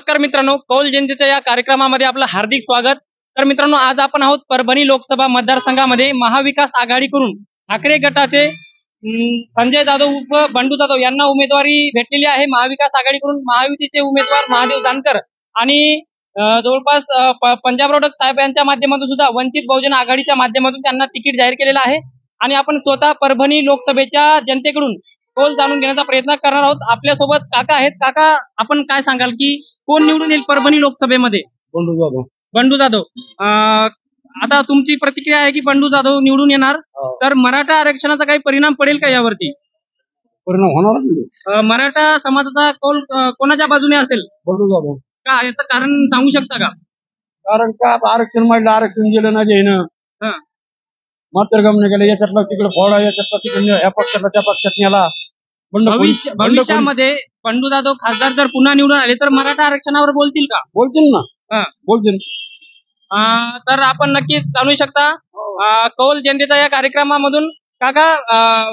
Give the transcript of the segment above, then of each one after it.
नमस्कार मित्रांनो, कौल जनतेच्या या कार्यक्रमामध्ये आपलं हार्दिक स्वागत। तर मित्रांनो, आज आपण आहोत परभणी लोकसभा मतदारसंघामध्ये महाविकास आघाडीकडून ठाकरे गटाचे संजय जाधव उर्फ बंडू जाधव यांना उमेदवारी भेटलेली आहे। महाविकास आघाडीकडून महायुतीचे उमेदवार महादेव जानकर आणि जवळपास पंजाब रोडक साहेब यांच्या माध्यमातून सुद्धा वंचित बहुजन आघाडीच्या माध्यमातून त्यांना तिकीट जाहीर केलेलं आहे आणि आपण स्वतः परभणी लोकसभेच्या जनतेकडून कौल जाणून घेण्याचा प्रयत्न करणार आहोत। आपल्या सोबत काका आहेत। काका, आपण काय सांगाल की कोण निवडून येईल परभणी लोकसभेमध्ये? बंडू जाधव। बंडू जाधव। आता तुमची प्रतिक्रिया आहे की बंडू जाधव निवडून येणार, तर मराठा आरक्षणाचा काही परिणाम पडेल का यावरती? परिणाम होणार। मराठा समाजाचा कौल कोणाच्या बाजूने असेल? बंडू जाधव। का याचं कारण सांगू शकता का? कारण का आरक्षण मांडलं, आरक्षण गेलं ना जेनं मातृगमने गेलं, याच्यातला तिकडे फोडा, याच्यातला तिकडे ह्या पक्षातला त्या पक्षात नेला। भविष्यामध्ये बंडू जाधव खासदार जर पुन्हा निवडून आले तर मराठा आरक्षणावर बोलतील का? बोलतील ना, बोलतील। तर आपण नक्कीच जाणू शकता कौल जनतेचा या कार्यक्रमामधून। काका,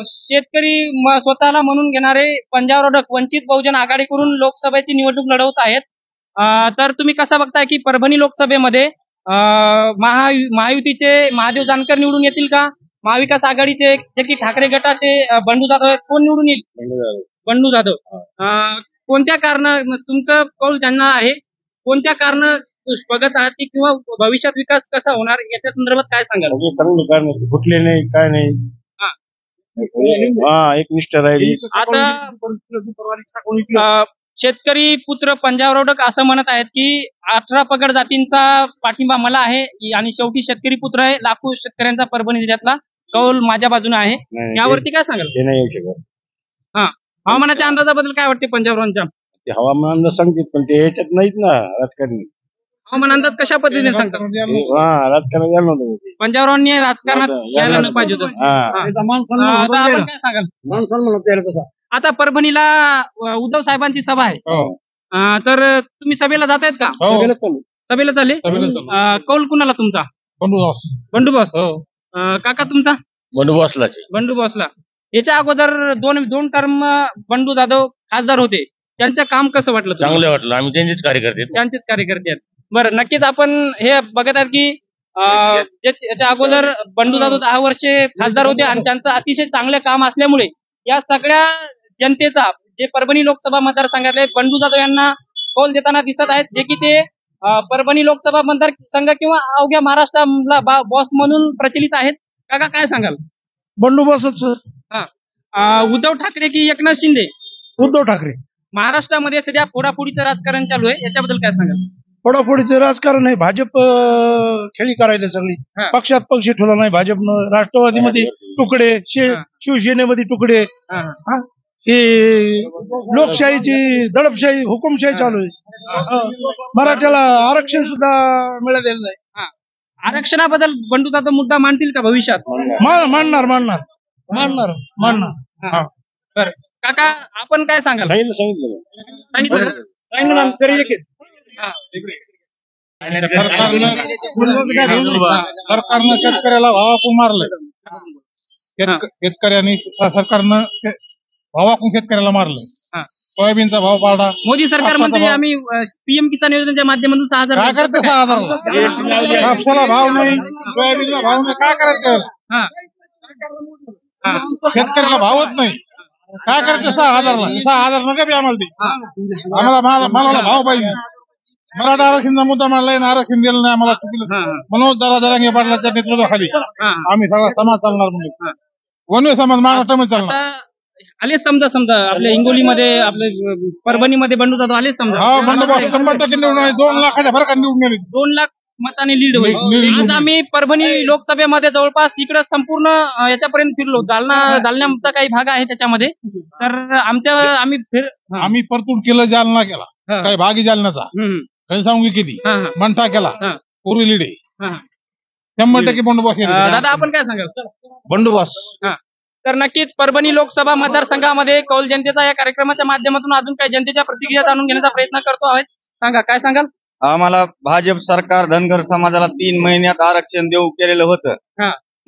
शेतकरी स्वतःला म्हणून घेणारे पंजाब रोडक वंचित बहुजन आघाडीकडून लोकसभेची निवडणूक लढवत आहेत, तर तुम्ही कसा बघताय की परभणी लोकसभेमध्ये महायुतीचे महादेव जानकर निवडून येतील का? महाविकास आघाडीचे जे की ठाकरे गटाचे बंडू जाधव आहेत, कोण निवडून येईल? बंडू जाधव। कोणत्या कारण तुमचं कौल त्यांना आहे? कोणत्या कारण बघत आहात की किंवा भविष्यात विकास कसा होणार याच्या संदर्भात काय सांगाल? चांगलं कारण फुटले नाही, काय नाही, एक निष्ठ राहिली। आता शेतकरी पुत्र पंजाब रोडक असं म्हणत आहेत की 18 पगड जातींचा पाठिंबा मला आहे आणि शेवटी शेतकरी पुत्र आहे, लाखो शेतकऱ्यांचा परभणी जिल्ह्यातला कौल माझ्या बाजूने आहे, यावरती काय सांगाल? ते नाही येऊ शकत। हवामानाच्या अंदाजाबद्दल काय वाटते पंजाबरावांच्या? ते हवामान अंदाज सांगतील, पण ते याच्यात नाहीत ना राजकारणी। हवामान अंदाज कशा पद्धतीने सांगतात? राजकारण यायला नव्हतं, पंजाबरावांनी राजकारणात यायला न पाहिजे होतं। आता आपण काय सांगाल? माणसाला म्हणत यायला तसा। आता परभणीला उद्धव साहेबांची सभा आहे, तर तुम्ही सभेला जात आहेत का? सभेला चालले। कौल कुणाला तुमचा? बंडू बॉस। काका तुमचा? बंडू बॉसला। याच्या अगोदर दोन टर्म बंडू जाधव खासदार होते, त्यांचं काम कसं वाटलं? चांगलं वाटलं, आम्ही त्यांचेच कार्यकर्ते आहेत। बरं, नक्कीच आपण हे बघत आहात की याच्या अगोदर बंडू जाधव 10 वर्षे खासदार होते आणि त्यांचं अतिशय चांगलं काम असल्यामुळे या सगळ्या जनतेचा जे परभणी लोकसभा मतदारसंघातले बंडू जाधव यांना कौल देताना दिसत आहेत, जे की ते परभणी लोकसभा मतदारसंघ किंवा अवघ्या महाराष्ट्राला बॉस म्हणून प्रचलित आहेत। काका, काय सांगाल? बंडू बॉसच। उद्धव ठाकरे की एकनाथ शिंदे? उद्धव ठाकरे। महाराष्ट्रामध्ये सध्या फोडाफोडीचं राजकारण चालू आहे, याच्याबद्दल काय सांगाल? फोडाफोडीचं राजकारण आहे, भाजप खेळी करायला सगळी, पक्षात पक्ष ठेवला नाही भाजपनं। राष्ट्रवादीमध्ये तुकडे, शिवसेनेमध्ये तुकडे, हे लोकशाहीची दडपशाही, हुकुमशाही चालू आहे। मराठ्याला आरक्षण सुद्धा मिळालेलं नाही। आरक्षणाबद्दल बंडू जाधव मुद्दा मांडतील का भविष्यात? मांडणार। बरं काका, आपण काय सांगाल? सांगितलं सरकारनं शेतकऱ्याला भावाकून मारलंय, शेतकऱ्यांनी सरकारनं भावाकून शेतकऱ्याला मारलंय, सोयाबीनचा भाव वाढा। मोदी सरकार म्हणते आम्ही पीएम किसान योजनेच्या माध्यमातून 6,000 काय करते? 6,000 कापसाला भाव नाही, सोयाबीनला भाव नाही, काय करायचं? शेतकऱ्याला भावच नाही, काय करायचं? 6,000 नका बी आम्हाला ते, आम्हाला मालाला भाव पाहिजे। मराठा आरक्षणचा मुद्दा मांडलाय, आरक्षण दिलं नाही आम्हाला। मनोज जरांगे पाटलांच्या नेतृत्वाखाली आम्ही सगळा समाज चालणार, म्हणजे वनवे समाज महाराष्ट्रामध्ये चालणार। आले समजा आपल्या हिंगोलीमध्ये, आपल्या परभणीमध्ये बंडू जाधव आले समजा। 100% निवडून 2 लाखाच्या फरकाने निवडून आले, 2 लाख मताने लीड होईल। आज आम्ही परभणी लोकसभेमध्ये जवळपास इकडे संपूर्ण याच्यापर्यंत फिरलो, जालन्याचा काही भाग आहे त्याच्यामध्ये, तर आम्ही परतूर केलं, जालना केला, काही भागी जालन्याचा, काही सांगू किती मंठा केला, पूर्वी लीड 100% बंडू बॉस। दादा, आपण काय सांगाल? बंडू बॉस। तर नक्कीच परभणी लोकसभा मतदारसंघामध्ये कौल जनतेचा या कार्यक्रमाच्या माध्यमातून अजून काही जनतेच्या प्रतिक्रिया जाणून घेण्याचा प्रयत्न करतो आहोत। सांगा, काय सांगाल? आम्हाला भाजप सरकार धनगर समाजाला 3 महिन्यात आरक्षण देऊ केलेलं होतं,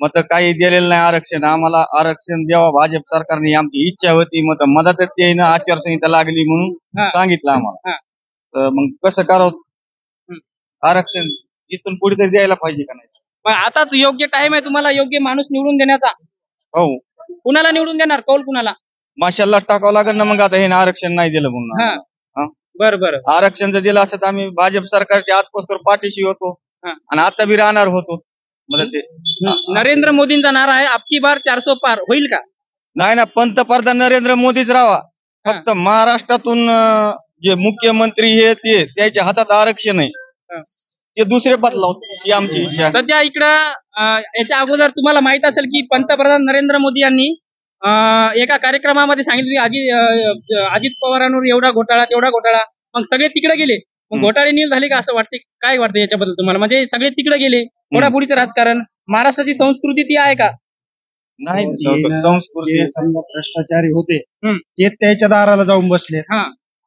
मग काही दिलेलं नाही आरक्षण। आम्हाला आरक्षण द्यावा भाजप सरकारने, आमची इच्छा होती, मग मदतच येईन, आचारसंहिता लागली म्हणून सांगितलं आम्हाला। तर मग कसं करावं आरक्षण इथून पुढे तरी द्यायला पाहिजे का नाही. मग आताच योग्य टाइम आहे तुम्हाला योग्य माणूस निवडून देण्याचा. हो कुणाला निवडून देणार, कौल कुणाला? माशाला टाकावं लागेल ना मग आता हे आरक्षण नाही दिलं म्हणून. हा बर बर. आरक्षण जर दिलं असतं तर आम्ही भाजप सरकारच्या आजपासून पाठीशी होतो आणि आता बी राहणार होतो. म्हणजे ते नरेंद्र मोदींचा नारा आहे अबकी बार 400 पार, होईल का? नाही ना, पंतप्रधान नरेंद्र मोदीच राहावा. फक्त महाराष्ट्रातून जे मुख्यमंत्री हे ते त्याच्या हातात आरक्षण आहे, ते दुसरे बदलाव ही आमची इच्छा आहे. सध्या इकडं याच्या अगोदर तुम्हाला माहित असेल की पंतप्रधान नरेंद्र मोदी यांनी एका कार्यक्रमामध्ये सांगितलं की अजित पवारांवर एवढा घोटाळा तेवढा घोटाळा, मग सगळे तिकडे गेले. मग घोटाळे नील झाले का असं वाटते? काय वाटतं याच्याबद्दल तुम्हाला? म्हणजे सगळे तिकडे गेले, फोडाफोडीचं राजकारण. महाराष्ट्राची संस्कृती ती आहे का? नाही संस्कृती समजा भ्रष्टाचारी होते ते त्याच्या दाराला जाऊन बसले.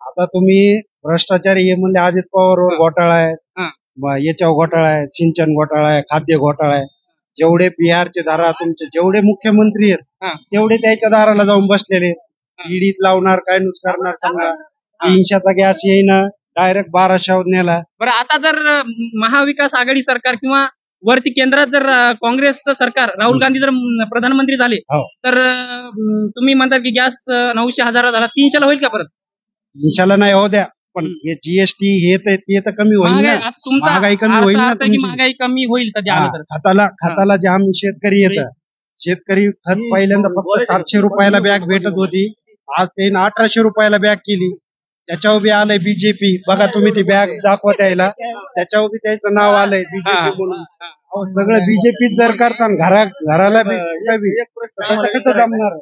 आता तुम्ही भ्रष्टाचारी हे म्हणले अजित पवारवर घोटाळा आहे, याच्यावर घोटाळा आहे, सिंचन घोटाळा आहे, खाद्य घोटाळा आहे. जेवढे बिहारचे दारा तुमचे जेवढे मुख्यमंत्री आहेत तेवढे त्याच्या दाराला जाऊन बसलेले. ईडीत लावणार काय नुसकारणार सांगा. 300चा गॅस येईना डायरेक्ट 1200 नेला. बरं, आता जर महाविकास आघाडी सरकार किंवा वरती केंद्रात जर काँग्रेसचं सरकार, राहुल गांधी जर प्रधानमंत्री झाले तर तुम्ही म्हणतात की गॅस 900 हजार झाला, 300ला होईल का परत? 300ला नाही हो द्या, पण हे जीएसटी हे ते तर कमी होईल ना. महागाई कमी होईल ना. महागाई कमी होईल सध्या. खताला जे आम्ही शेतकरी येतं, शेतकरी खत पहिल्यांदा फक्त 700 रुपयाला बॅग भेटत होती, आज त्याने 1800 रुपयाला बॅग केली. त्याच्यावर बी आलंय बीजेपी. बघा तुम्ही ती बॅग दाखवा त्याला, त्याच्यावर बी त्याचं नाव आलंय बीजेपी म्हणून. सगळं बीजेपी जर करताना घराला कसं जमणार?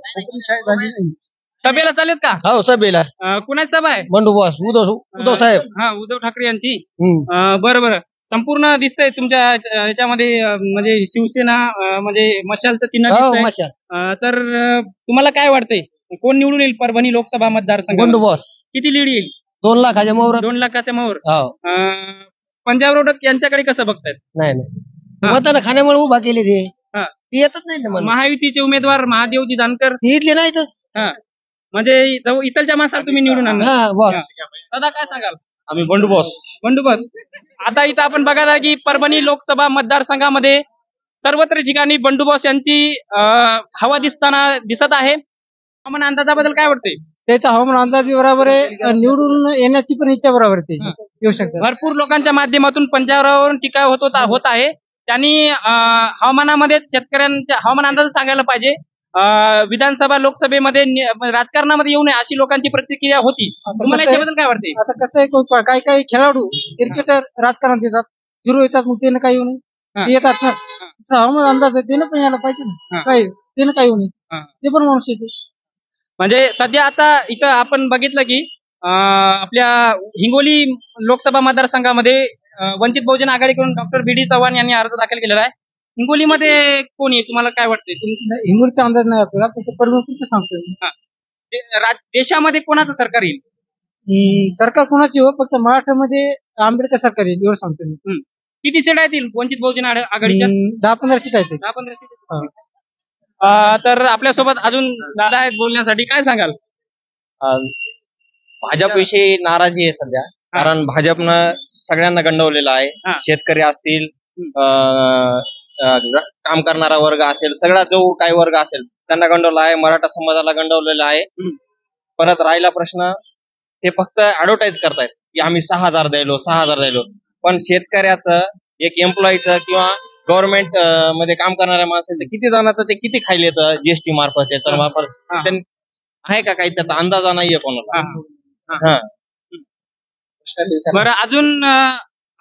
सभेला चालेल का? हो सभेला. कुणाची सभा आहे? बंडोबस्त उद्धव साहेब. उद्धव ठाकरे यांची. बरं. संपूर्ण दिसतंय तुमच्या याच्यामध्ये, म्हणजे शिवसेना म्हणजे मशालचं चिन्ह दिसतंय. तर तुम्हाला काय वाटतंय कोण निवडून येईल परभणी लोकसभा मतदारसंघ? बंडोबस्त. किती लीड येईल? 2 लाखाच्या मोहर. 2 लाखाच्या मोहर. पंजाब रोडक यांच्याकडे कसं बघतायत? नाही मताना खाण्यामुळे उभा केले ते येतच नाही. महायुतीचे उमेदवार महादेवजी जानकर इथले नाहीतच. म्हणजे इथलच्या माणसाला तुम्ही निवडून आणणार. दादा काय सांगाल? आम्ही बंडोबस्त. आता इथं आपण बघा की परभणी लोकसभा मतदारसंघामध्ये सर्वत्र ठिकाणी बंडोबस्त यांची हवा दिसत आहे. हवामान अंदाजाबद्दल काय वाटतंय? त्याचा हवामान अंदाज बरोबर आहे, निवडून येण्याची पण इच्छा बरोबर आहे. येऊ शकतात. भरपूर लोकांच्या माध्यमातून पंजाबरावरून टीका होत आहे. त्यांनी हवामानामध्ये शेतकऱ्यांच्या हवामान अंदाज सांगायला पाहिजे. विधानसभा लोकसभेमध्ये राजकारणामध्ये येऊ नये अशी लोकांची प्रतिक्रिया होती. तुम्हाला याच्याबद्दल काय वाटते? आता कसं आहे, काही खेळाडू क्रिकेटर राजकारणात येतात, हिरो येतात, मग त्यानं काय येऊ नये, येतात ना. हवामान अंदाज आहे त्यानं पण यायला पाहिजे ना. काय त्यानं काय येऊ नये, ते पण माणूस येते. म्हणजे सध्या आता इथं आपण बघितलं की आपल्या हिंगोली लोकसभा मतदारसंघामध्ये वंचित बहुजन आघाडीकडून डॉक्टर बी.डी. चव्हाण यांनी अर्ज दाखल केलेला आहे. हिंगोलीमध्ये कोण आहे तुम्हाला काय वाटतंय? हिंगोलीचा अंदाज नाही आपल्याला, फक्त परभणीचं सांगतोय. देशामध्ये कोणाचं सरकार येईल? सरकार कोणाची हो, फक्त महाराष्ट्रामध्ये आंबेडकर सरकार येईल एवढं सांगतो मी. किती सीट येतील वंचित बहुजन आघाडीच्या? 10-15 सीट आहेत. 10-15 सीट. तर आपल्यासोबत अजून दादा आहेत बोलण्यासाठी. काय सांगाल? भाजपविषयी नाराजी आहे सध्या, कारण भाजपनं सगळ्यांना गंडवलेलं आहे. शेतकरी असतील, काम करणारा वर्ग असेल, सगळा जो काही वर्ग असेल त्यांना गंडवलं आहे. मराठा समाजाला गंडवलेलं आहे. परत राहिला प्रश्न, ते फक्त ऍडव्हर्टाईज करतायत की आम्ही 6000 द्यायलो. पण शेतकऱ्याचं, एक एम्प्लॉईचं किंवा गव्हर्नमेंट मध्ये काम करणाऱ्या माणसाचं किती जणांचं ते किती खायला येतं जीएसटी मार्फत, त्याच्या मार्फत आहे का काही त्याचा अंदाजा नाहीये कोणाला. बरं, अजून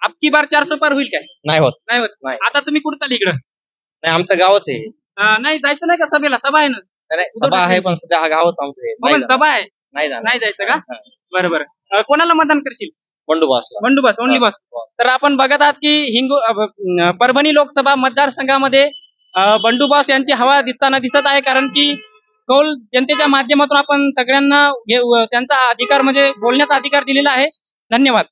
अबकी बार 400 पार होईल काय? नाही होत. आता तुम्ही कुठं चालली? इकडं नाही, आमचं गावच आहे. नाही जायचं नाही का सभेला? सभा आहे ना. सभा आहे पण सध्या हा गावच आमचं आहे. सभा आहे, नाही जायचं का? बरं. कोणाला मतदान करशील? बंडोबस्त, ओनली बस. तर आपण बघत आहात की परभणी लोकसभा मतदारसंघामध्ये बंडोबस्त यांची हवा दिसत आहे. कारण की कौल जनतेच्या माध्यमातून आपण सगळ्यांना त्यांचा अधिकार म्हणजे बोलण्याचा अधिकार दिलेला आहे. धन्यवाद.